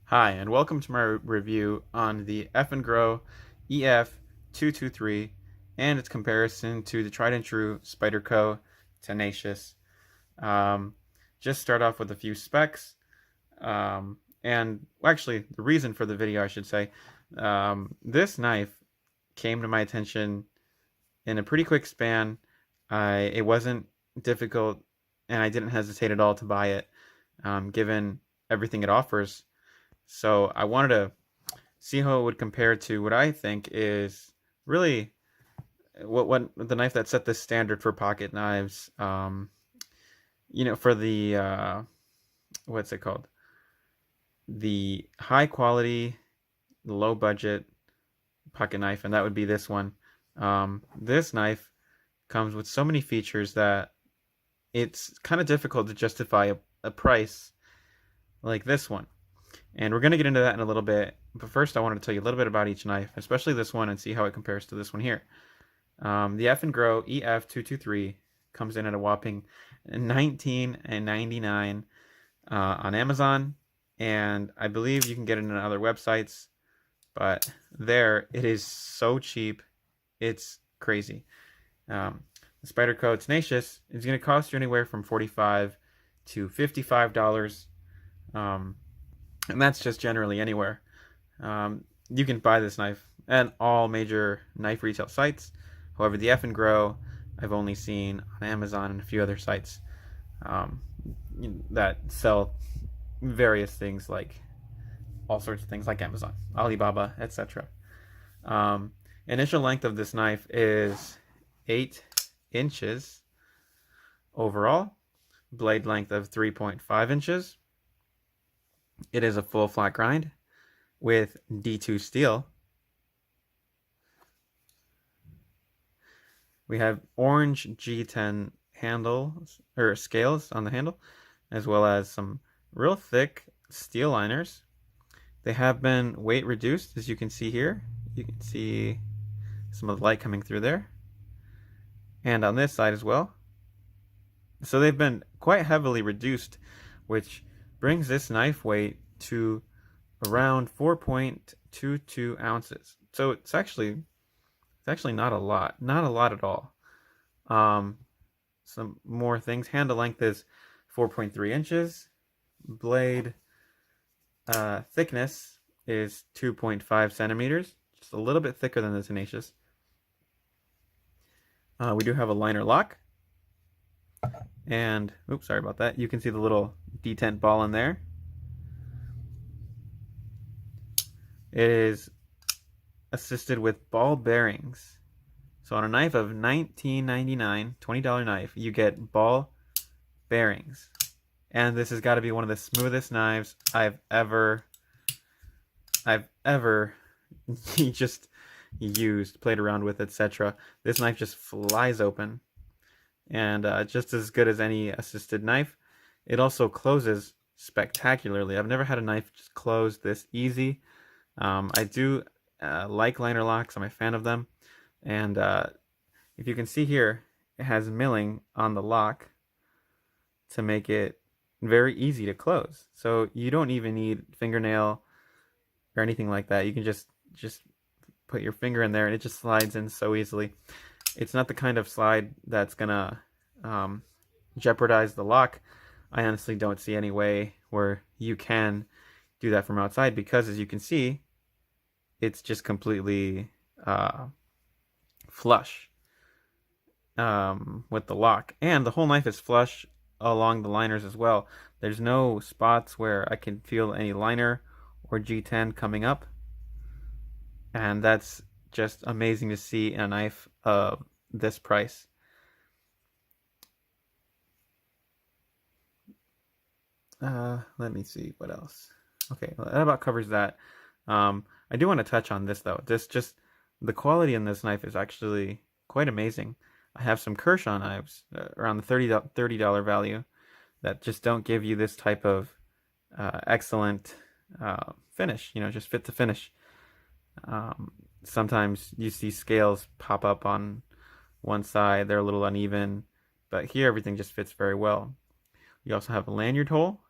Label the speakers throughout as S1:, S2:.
S1: Hi, and welcome to my review on the Eafengrow EF223 and its comparison to the tried and true Spyderco Tenacious. Um, just start off with a few specs, and actually the reason for the video, I should say. This knife came to my attention in a pretty quick span. It wasn't difficult, and I didn't hesitate at all to buy it, given everything it offers. So I wanted to see how it would compare to what I think is really what the knife that set the standard for pocket knives. For the what's it called? The high quality, low budget pocket knife, and that would be this one. This knife comes with so many features that it's kind of difficult to justify a price like this one. And we're going to get into that in a little bit. But first, I wanted to tell you a little bit about each knife, especially this one, and see how it compares to this one here. The Eafengrow EF223 comes in at a whopping $19.99 on Amazon. And I believe you can get it on other websites. But there, it is so cheap. It's crazy. The Spyderco Tenacious is going to cost you anywhere from $45 to $55. And that's just generally anywhere. You can buy this knife at all major knife retail sites. However, the Eafengrow I've only seen on Amazon and a few other sites that sell various things, like all sorts of things like Amazon, Alibaba, etc. Initial length of this knife is 8 inches overall. Blade length of 3.5 inches. It is a full flat grind with D2 steel. We have orange G10 handles or scales on the handle, as well as some real thick steel liners. They have been weight reduced, as you can see here. You can see some of the light coming through there, and on this side as well. So they've been quite heavily reduced, which brings this knife weight to around 4.22 ounces. So it's actually not a lot at all. Some more things. Handle length is 4.3 inches. Blade thickness is 2.5 centimeters, just a little bit thicker than the Tenacious. We do have a liner lock. And, oops, sorry about that. You can see the little detent ball in there. It is assisted with ball bearings. So on a knife of $19.99, $20 knife, you get ball bearings. And this has got to be one of the smoothest knives I've ever just used, played around with, etc. This knife just flies open. And just as good as any assisted knife. It also closes spectacularly. I've never had a knife just close this easy. I do like liner locks. I'm a fan of them. And if you can see here, it has milling on the lock to make it very easy to close. So you don't even need fingernail or anything like that. You can just put your finger in there and it just slides in so easily. It's not the kind of slide that's gonna jeopardize the lock. I honestly don't see any way where you can do that from outside, because as you can see, it's just completely flush with the lock, and the whole knife is flush along the liners as well. There's no spots where I can feel any liner or G10 coming up, and that's just amazing to see in a knife of this price. Let me see what else. Okay, that about covers that. I do want to touch on this though. The quality in this knife is actually quite amazing. I have some Kershaw knives around the $30 value that just don't give you this type of excellent finish. Just fit to finish. Sometimes you see scales pop up on one side, they're a little uneven, but here everything just fits very well. You also have a lanyard hole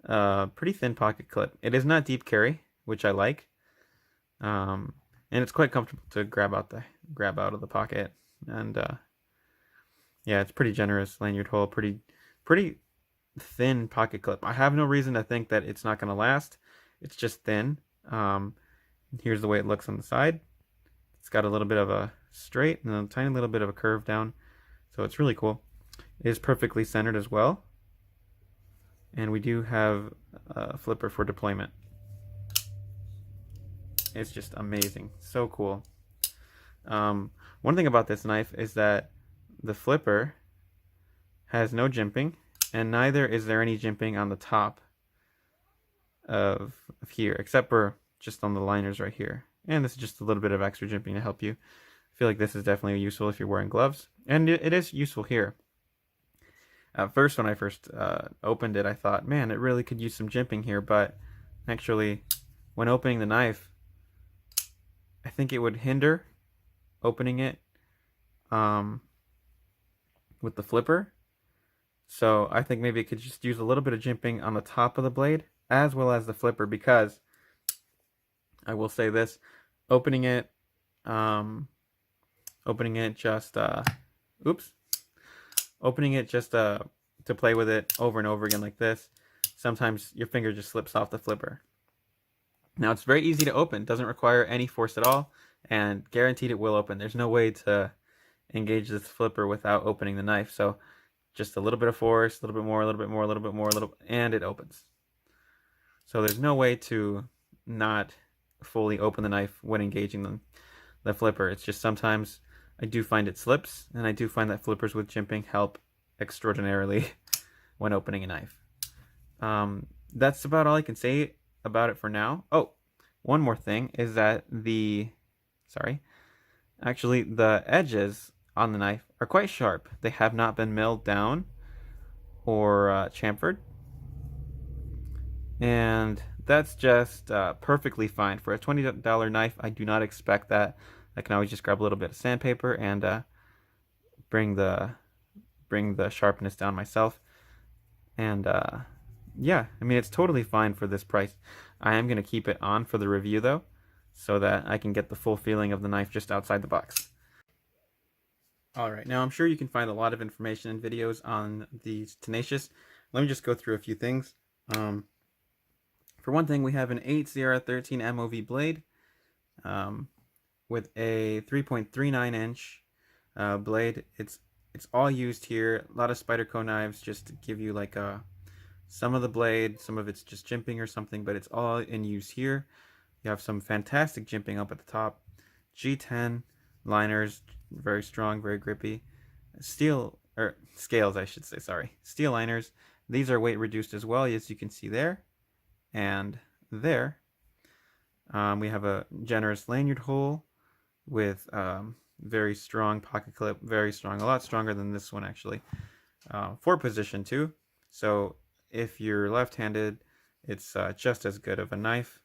S1: pretty thin pocket clip. It is not deep carry, which I like. And it's quite comfortable to grab out of the pocket. And yeah, it's pretty generous lanyard hole, pretty thin pocket clip. I have no reason to think that it's not going to last. It's just thin. Here's the way it looks on the side. It's got a little bit of a straight and a tiny little bit of a curve down. So it's really cool. It is perfectly centered as well. And we do have a flipper for deployment. It's just amazing. So cool. One thing about this knife is that the flipper has no jimping, and neither is there any jimping on the top of here, except for just on the liners right here. And this is just a little bit of extra jimping to help you. I feel like this is definitely useful if you're wearing gloves, and it is useful here. At first, when I first opened it, I thought, man, it really could use some jimping here, but actually, when opening the knife, I think it would hinder opening it with the flipper. So I think maybe it could just use a little bit of jimping on the top of the blade as well as the flipper, because I will say this, opening it just to play with it over and over again like this, sometimes your finger just slips off the flipper. Now it's very easy to open, doesn't require any force at all, and guaranteed it will open. There's no way to engage this flipper without opening the knife. So just a little bit of force, a little bit more, a little bit more, a little bit more, and it opens. So there's no way to not fully open the knife when engaging the flipper. It's just sometimes I do find it slips, and I do find that flippers with jimping help extraordinarily when opening a knife. That's about all I can say about it for now. Oh, one more thing is that the edges on the knife are quite sharp. They have not been milled down or chamfered, and that's just perfectly fine for a $20 knife. I do not expect that. I can always just grab a little bit of sandpaper and bring the sharpness down myself. And yeah, I mean, it's totally fine for this price. I am going to keep it on for the review though, so that I can get the full feeling of the knife just outside the box. Alright, now I'm sure you can find a lot of information and videos on these Tenacious. Let me just go through a few things. For one thing, we have an 8 CR13 MOV blade with a 3.39 inch blade. It's all used here. A lot of Spyderco knives just to give you like some of the blade, some of it's just jimping or something, but it's all in use here. You have some fantastic jimping up at the top. G10 liners, very strong, very grippy. Scales, I should say, sorry. Steel liners. These are weight reduced as well, as you can see there and there. We have a generous lanyard hole with very strong pocket clip, very strong, a lot stronger than this one actually. For position too. So if you're left-handed, it's just as good of a knife.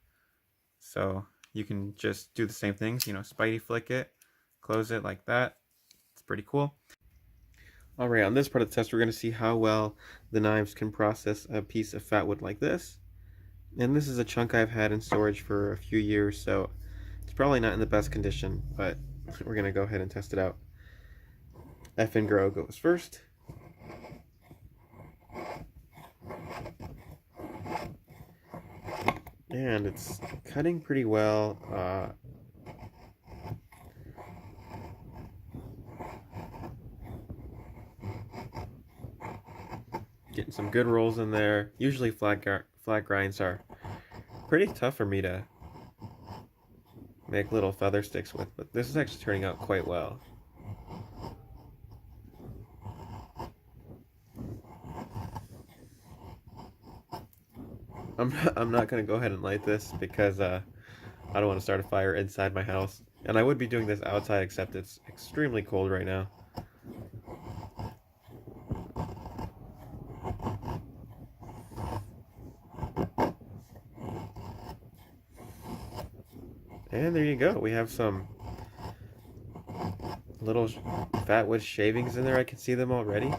S1: So you can just do the same things, you know, Spidey flick it, close it like that. It's pretty cool. Alright, on this part of the test, we're going to see how well the knives can process a piece of fat wood like this. And this is a chunk I've had in storage for a few years, so it's probably not in the best condition, but we're going to go ahead and test it out. Eafengrow goes first. And it's cutting pretty well. Getting some good rolls in there. Usually flat grinds are pretty tough for me to make little feather sticks with, but this is actually turning out quite well. I'm not going to go ahead and light this because I don't want to start a fire inside my house. And I would be doing this outside, except it's extremely cold right now. And there you go. We have some little fat wood shavings in there. I can see them already.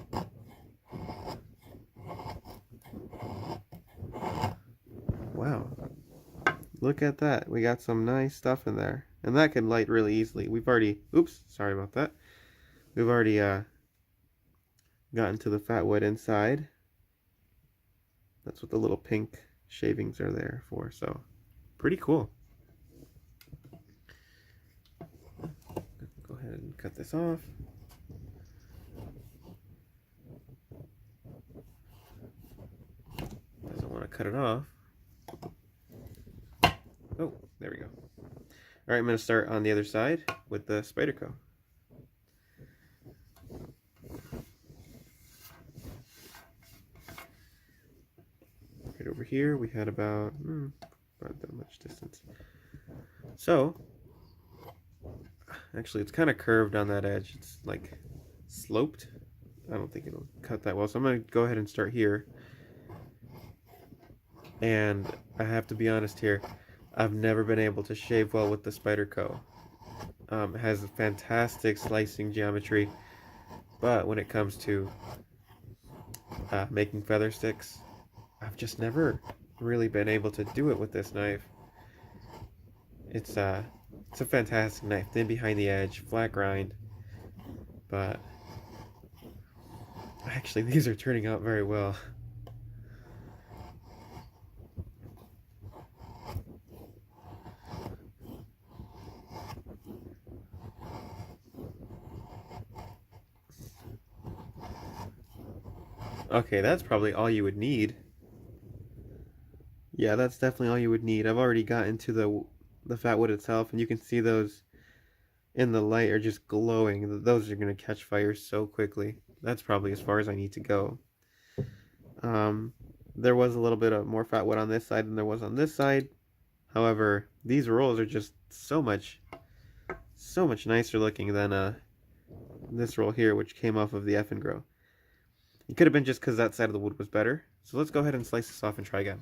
S1: wow. Look at that. We got some nice stuff in there. And that can light really easily. We've already, oops, sorry about that. We've already gotten to the fat wood inside. That's what the little pink shavings are there for. So, pretty cool. Go ahead and cut this off. Doesn't want to cut it off. Oh, there we go. All right, I'm going to start on the other side with the Spyderco. Right over here, we had about that much distance. So, actually, it's kind of curved on that edge. It's like sloped. I don't think it'll cut that well. So I'm going to go ahead and start here. And I have to be honest here. I've never been able to shave well with the Spyderco. It has a fantastic slicing geometry, but when it comes to making feather sticks, I've just never really been able to do it with this knife. It's a fantastic knife, thin behind the edge, flat grind, but actually these are turning out very well. Okay, that's probably all you would need. Yeah, that's definitely all you would need. I've already got into the fat wood itself, and you can see those in the light are just glowing. Those are going to catch fire so quickly. That's probably as far as I need to go. There was a little bit of more fat wood on this side than there was on this side. However, these rolls are just so much nicer looking than this roll here, which came off of the Eafengrow. It could have been just because that side of the wood was better. So let's go ahead and slice this off and try again.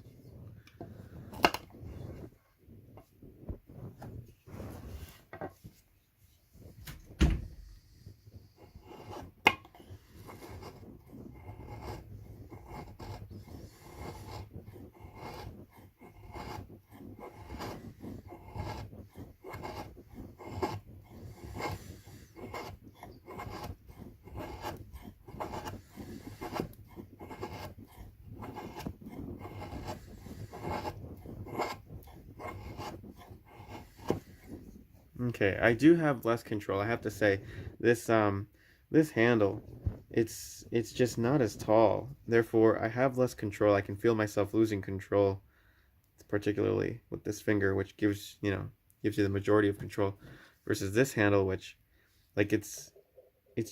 S1: Okay, I do have less control. I have to say, this this handle, it's just not as tall. Therefore, I have less control. I can feel myself losing control, particularly with this finger, which gives you the majority of control, versus this handle, which, like, it's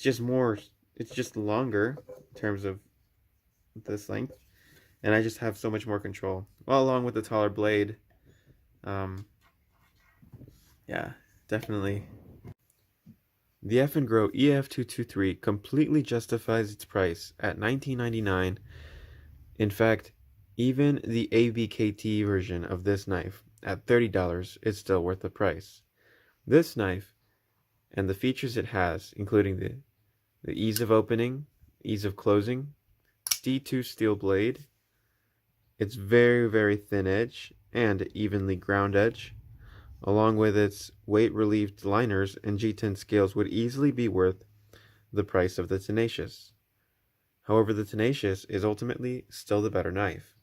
S1: just longer in terms of this length, and I just have so much more control. Well, along with the taller blade, yeah. Definitely. The Eafengrow EF223 completely justifies its price at $19.99. In fact, even the ABKT version of this knife at $30 is still worth the price. This knife and the features it has, including the ease of opening, ease of closing, D2 steel blade, its very, very thin edge and evenly ground edge, along with its weight-relieved liners and G10 scales, would easily be worth the price of the Tenacious. However, the Tenacious is ultimately still the better knife,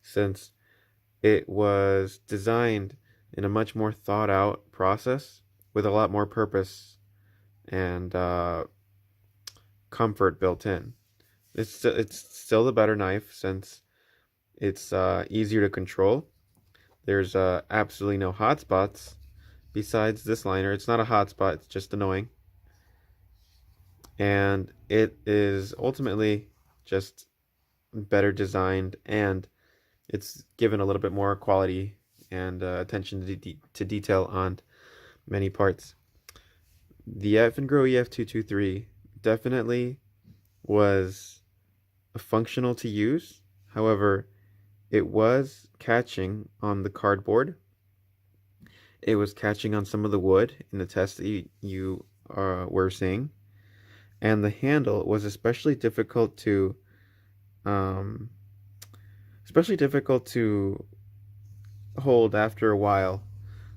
S1: since it was designed in a much more thought-out process with a lot more purpose and comfort built in. It's still the better knife, since it's easier to control. There's absolutely no hot spots besides this liner. It's not a hot spot, it's just annoying. And it is ultimately just better designed, and it's given a little bit more quality and attention to detail on many parts. The Eafengrow EF223 definitely was functional to use. However, it was catching on the cardboard. It was catching on some of the wood in the test that you were seeing. And the handle was especially difficult to hold after a while.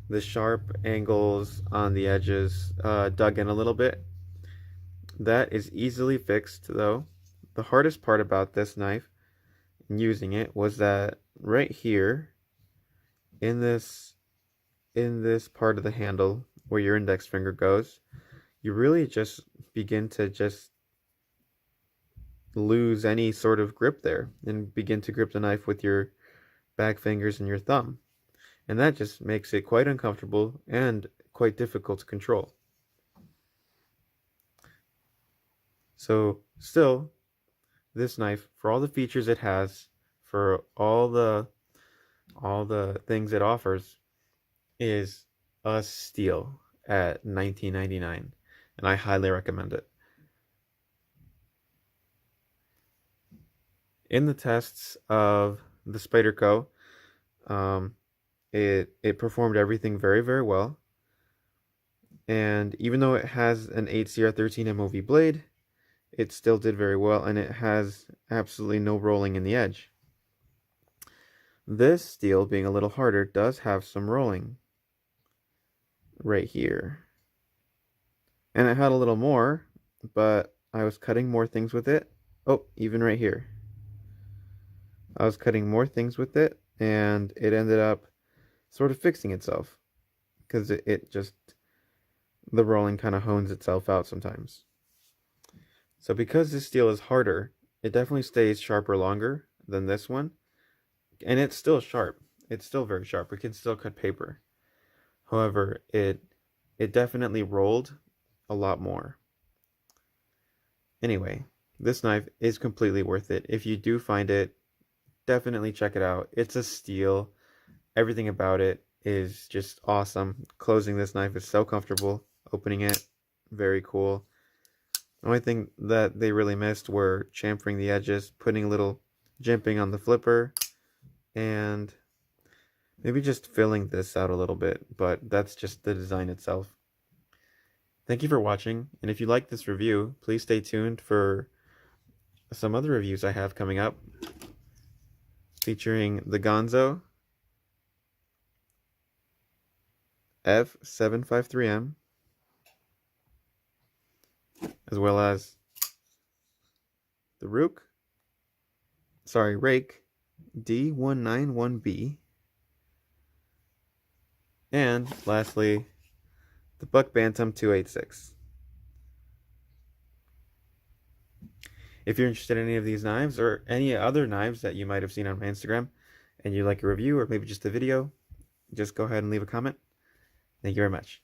S1: The sharp angles on the edges dug in a little bit. That is easily fixed though. The hardest part about this knife and using it was that right here in this part of the handle where your index finger goes, you really just begin to just lose any sort of grip there and begin to grip the knife with your back fingers and your thumb. And that just makes it quite uncomfortable and quite difficult to control. So still, this knife, for all the features it has, for all the things it offers, is a steal at $19.99, and I highly recommend it. In the tests of the Spyderco, it performed everything very, very well. And even though it has an 8CR13 MOV blade, it still did very well, and it has absolutely no rolling in the edge. This steel, being a little harder, does have some rolling right here. And it had a little more, but I was cutting more things with it. Oh, even right here. I was cutting more things with it, and it ended up sort of fixing itself, because it just, the rolling kind of hones itself out sometimes. So because this steel is harder, it definitely stays sharper longer than this one, and it's still sharp. It's still very sharp. We can still cut paper. However, it definitely rolled a lot more. Anyway, this knife is completely worth it. If you do find it, definitely check it out. It's a steal. Everything about it is just awesome. Closing this knife is so comfortable. Opening it, very cool. The only thing that they really missed were chamfering the edges, putting a little jimping on the flipper, and maybe just filling this out a little bit, but that's just the design itself. Thank you for watching, and if you like this review, please stay tuned for some other reviews I have coming up, featuring the Gonzo F753M, as well as the Rake D191B, and lastly, the Buck Bantam 286. If you're interested in any of these knives or any other knives that you might have seen on my Instagram and you'd like a review or maybe just a video, just go ahead and leave a comment. Thank you very much.